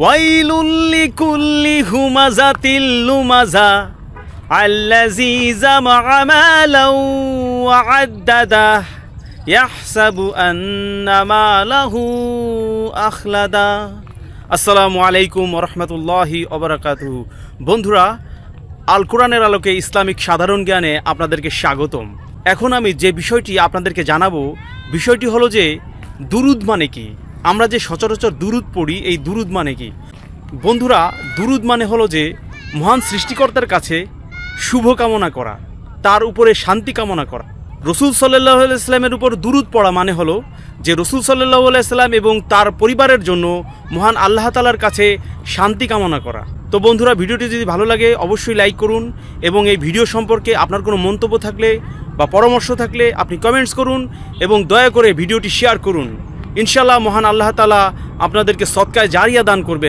ওয়াইলুল লিকুল্লি হুমাযাতিল লুমাযা আল্লাযী জামাআ মালাও ওয়া আদ্দাদা ইয়াহসাবু আন্না মালাহু আখলাদা। আসসালামু আলাইকুম ওয়া রাহমাতুল্লাহি ওয়া বারাকাতুহু। বন্ধুরা, আল কোরআনের আলোকে ইসলামিক সাধারণ জ্ঞানে আপনাদেরকে স্বাগতম। এখন আমি যে বিষয়টি আপনাদেরকে জানাবো, বিষয়টি হলো যে দুরুদ মানে কি। আমরা যে সচরাচর দুরুদ পড়ি, এই দুরুদ মানে কি? বন্ধুরা, দুরুদ মানে হলো যে মহান সৃষ্টিকর্তার কাছে শুভ কামনা করা, তার উপরে শান্তি কামনা করা। রসুল সাল্লাল্লাহু আলাইহি সাল্লামের উপর দুরুদ পড়া মানে হলো যে রসুল সাল্লাল্লাহু আলাইহি সাল্লাম এবং তার পরিবারের জন্য মহান আল্লাহ তাআলার কাছে শান্তি কামনা করা। তো বন্ধুরা, ভিডিওটি যদি ভালো লাগে অবশ্যই লাইক করুন এবং এই ভিডিও সম্পর্কে আপনার কোনো মন্তব্য থাকলে বা পরামর্শ থাকলে আপনি কমেন্টস করুন এবং দয়া করে ভিডিওটি শেয়ার করুন। ইনশাআল্লাহ মহান আল্লাহ তাআলা আপনাদেরকে সদকায়ে জারিয়া দান করবে।